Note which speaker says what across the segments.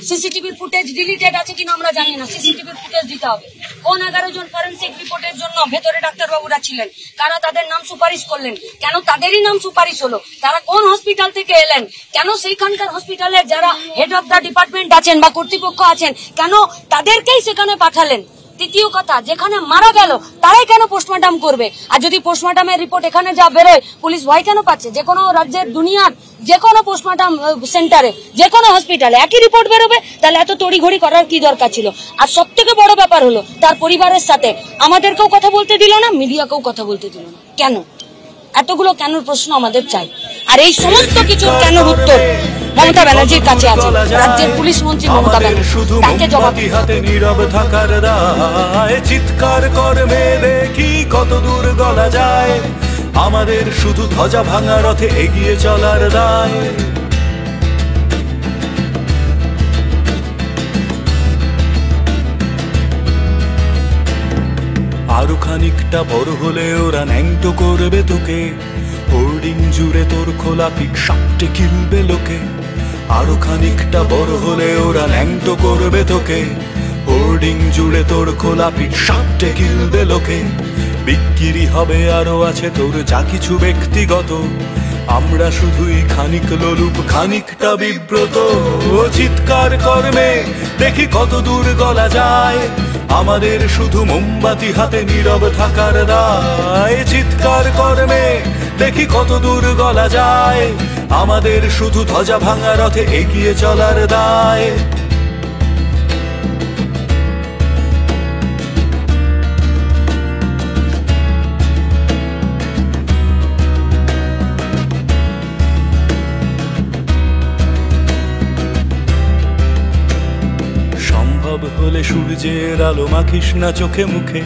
Speaker 1: সিসিটিভির footage deleted আছে কিনা আমরা জানি না, সিসিটিভির ফুটেজ দিতে হবে। কোন 11 জন ফরেনসিক রিপোর্টের জন্য ভেতরে ডাক্তারবাবুরা ছিলেন, কারা তাদের নাম সুপারিশ করলেন, কেন তাদেরই নাম সুপারিশ হলো, তারা কোন হসপিটাল থেকে এলেন, কেন সেইখানকার হসপিটালের যারা হেড অফ দ্য ডিপার্টমেন্ট আছেন বা কর্তৃপক্ষ আছেন কেন তাদেরকেই সেখানে পাঠালেন। তৃতীয় কথা, যেখানে মারা গেল তারাই কেন পোস্টমর্টম করবে? আর যদি পোস্টমর্টমের রিপোর্ট এখানে যা বেরোয়, পুলিশ ভয় কেন পাচ্ছে? যে কোনো রাজ্যের দুনিয়ার যে কোনো পোস্টমর্টম সেন্টারে যে কোনো হসপিটালে একই রিপোর্ট বেরোবে, তাহলে এত তড়িঘড়ি করার কি দরকার ছিল? আর সব থেকে বড় ব্যাপার হলো তার পরিবারের সাথে আমাদেরকেও কথা বলতে দিল না, মিডিয়াকেও কথা বলতে দিল না। কেন? এতগুলো কেনর প্রশ্ন আমাদের চাই। আর এই সমস্ত কিছু কেনর উত্তর মমতা ব্যানার্জির কাছে আছে, রাজ্যের পুলিশ মন্ত্রী মমতা ব্যানার্জি তাকে জবাব দিতে। নীরব থাকার দায়, চিৎকার করবে দেখি কত দূর গলা যায়, আমাদের শুধু ধ্বজা ভাঙা রথে এগিয়ে চলার দায়। আরো খানিকটা বড় হলে ওরা ন্যাংটো করবে তোকে, হোর্ডিং জুড়ে তোর খোলা পিক সাপটে কিলবে লোকে। আরো খানিকটা বড় হলে ওরা ন্যাংটো করবে তোকে, হোর্ডিং জুড়ে তোর খোলা পিক সাপটে কিলবে লোকে। বিক্রি হবে আরো আছে তোর যা কিছু ব্যক্তিগত, আমরা শুধুই খানিক লোলুপ খানিকটা বিব্রত। চিৎকার করবে দেখি কত দূর গলা যায়, আমাদের শুধু মোমবাতি হাতে নীরব থাকার দায়। চিৎকার করবে দেখি কত দূর গলা যায়, আমাদের শুধু ধ্বজা ভাঙা রথে এগিয়ে চলার দায়। সম্ভব হলে সূর্যের আলো মাখিস না চোখে মুখে,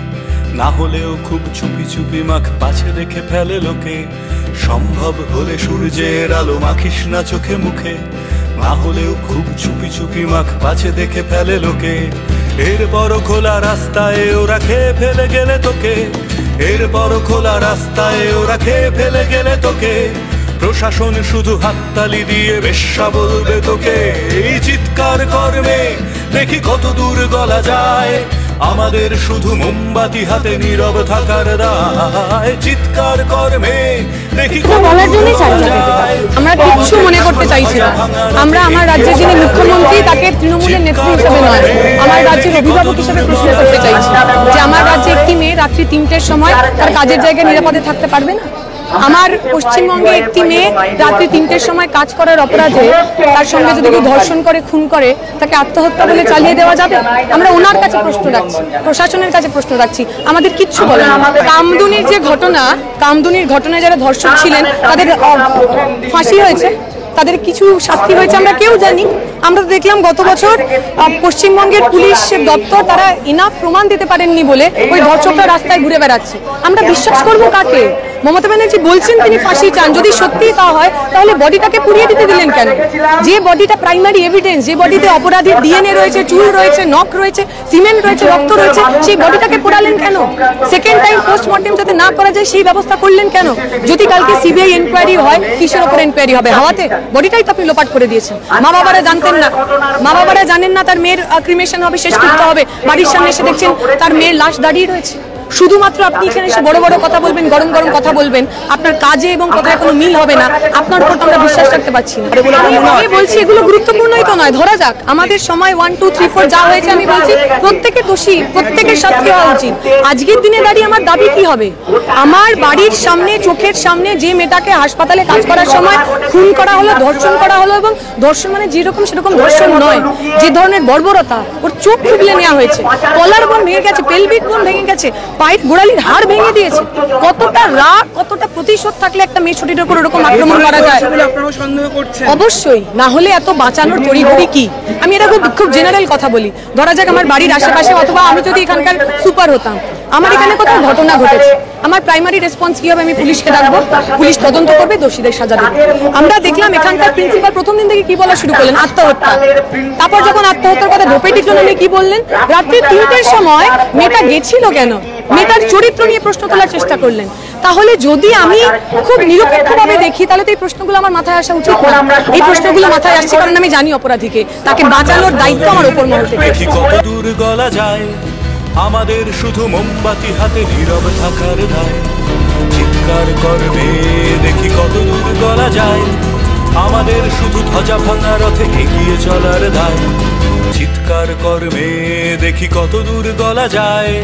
Speaker 1: না হলেও খুব চুপি চুপি মাখ পাছে দেখে ফেলে লোকে। সম্ভব হলে সূর্যের আলো মাখিস না চোখে মুখে, না হলেও খুব চুপি চুপি মাখ পাছে দেখে ফেলে লোকে। এরপর খোলা রাস্তায় ওরা খেয়ে ফেলে গেলে তোকে, এরপর খোলা রাস্তায় ওরা খেয়ে ফেলে গেলে তোকে। প্রশাসন শুধু হাততালি দিয়ে বেশ্যা বলবে তোকে। এই চিৎকার করবে দেখি কত দূর গলা যায়, আমাদের শুধু মোমবাতি হাতে নীরব থাকার দায়। চিৎকার করবে দেখি
Speaker 2: বলার জন্যই আমরা কিচ্ছু মনে করতে চাইছি না। আমরা আমার রাজ্যের যিনি মুখ্যমন্ত্রী তাকে তৃণমূলের নেত্রী হিসেবে নয়, আমার রাজ্যের অভিভাবক হিসেবে প্রশ্ন করতে চাইছি যে আমার রাজ্যে একটি মেয়ে রাত্রি 3টের সময় তার কাজের জায়গায় নিরাপদে থাকতে পারবে না? আমার পশ্চিমবঙ্গে একটি মেয়ে রাত্রি 3টের সময় কাজ করার অপরাধে তার সঙ্গে যদি কেউ ধর্ষণ করে খুন করে তাকে আত্মহত্যা বলে চালিয়ে দেওয়া যাবে? আমরা ওনার কাছে প্রশ্ন রাখছি, প্রশাসনের কাছে প্রশ্ন রাখছি, আমাদের কিচ্ছু বলে না। কামদুনির যে ঘটনা, কামদুনির ঘটনায় যারা ধর্ষক ছিলেন তাদের ফাঁসি হয়েছে, তাদের কিছু শাস্তি হয়েছে আমরা কেউ জানি। আমরা দেখলাম গত বছর পশ্চিমবঙ্গের পুলিশ দপ্তর তারা ইনাফ প্রমাণ দিতে পারেননি বলে ওই ধর্ষকরা রাস্তায় ঘুরে বেড়াচ্ছে। আমরা বিশ্বাস করবো কাকে? মমতা ব্যানার্জি বলছেন তিনি ফাঁসি চান, যদি সত্যিই তা হয় তাহলে বডিটাকে পুড়িয়ে দিতে দিলেন কেন? যে বডিটা প্রাইমারি এভিডেন্স, যে বডিতে অপরাধীর ডিএনএ রয়েছে, চুল রয়েছে, নখ রয়েছে, সিমেন্ট রয়েছে, রক্ত রয়েছে, সেই বডিটাকে পোড়ালেন কেন? সেকেন্ড টাইম পোস্টমর্টেম যাতে না করা যায় সেই ব্যবস্থা করলেন কেন? যদি কালকে সিবিআই এনকোয়ারি হয়, কিসের ওপর এনকোয়ারি হবে? হাওয়াতে? বডিটাই তো আপনি লোপাট করে দিয়েছেন। মা বাবারা জানতেন না, মা বাবারা জানেন না তার মেয়ের ক্রিমেশন হবে, শেষ করতে হবে, বাড়ির সামনে এসে দেখছেন তার মেয়ের লাশ দাঁড়িয়ে রয়েছে। শুধুমাত্র আপনি এখানে এসে বড় বড় কথা বলবেন, গরম গরম কথা বলবেন, আপনার কাজে এবং কথায় কোনো মিল হবে না, আপনার উপর আমরা বিশ্বাস রাখতে পারছি না। আমি বলছি এগুলো গুরুত্বপূর্ণই তো নয়, ধরা যাক আমাদের সময় 1, 2, 3, 4 যা হয়েছে, আমি বলছি প্রত্যেকের দোষী, প্রত্যেকের শাস্তি হওয়া উচিত। আজকের দিনে দাঁড়িয়ে আমার দাবি কি হবে? আমার বাড়ির সামনে, চোখের সামনে যে মেয়েটাকে হাসপাতালে কাজ করার সময় খুন করা হলো, ধর্ষণ করা হলো, এবং ধর্ষণ মানে যেরকম সেরকম ধর্ষণ নয়, যে ধরনের বর্বরতা, ওর চোখ খুবলে নেওয়া হয়েছে, কলার বোন ভেঙে গেছে, পেলভিক বোন ভেঙে গেছে, পায়ের গোড়ালির হাড় ভেঙে দিয়েছে। কতটা রাগ, কতটা প্রতিশোধ থাকলে একটা মেয়ে ছুটির উপর এরকম আক্রমণ করা যায়? অবশ্যই, না হলে এত বাঁচানোর তড়িঘড়ি কি? আমি এটা খুব জেনারেল কথা বলি। ধরা যাক আমার বাড়ির আশেপাশে, অথবা আমি যদি এখানকার সুপার হতাম, আমার এখানে কোথাও ঘটনা ঘটেছে, আমার প্রাইমারি রেসপন্স কি হবে? আমি পুলিশকে ডাকবো, পুলিশ তদন্ত করবে, দোষীদের সাজা দেবে। আমরা দেখলাম এখানকার প্রিন্সিপাল প্রথম দিন থেকে কি বলা শুরু করলেন? আত্মহত্যা। তারপর যখন আত্মহত্যার কথা ধোপেটির জন্য উনি কি বললেন? রাত্রি 3টের সময় মেয়েটা গেছিল কেন? মেয়েটার চরিত্র নিয়ে প্রশ্ন তোলার চেষ্টা করলেন। তাহলে যদি আমি খুব নিরপেক্ষভাবে দেখি তাহলে তো এই প্রশ্নগুলো আমার মাথায় আসা উচিত না। এই প্রশ্নগুলো মাথায় আসছে কারণ আমি জানি অপরাধীকে, তাকে বাঁচানোর দায়িত্ব আমার উপর মহল থেকে।
Speaker 3: দেখি কত দূর গলা যায়, আমাদের শুধু মোমবাতি হাতে নীরব থাকার দায়। চিৎকার করবে দেখি কত দূর গলা যায়, আমাদের শুধু ধ্বজা ভাঙা রথে এগিয়ে চলার দায়। চিৎকার করবে দেখি কত দূর গলা যায়।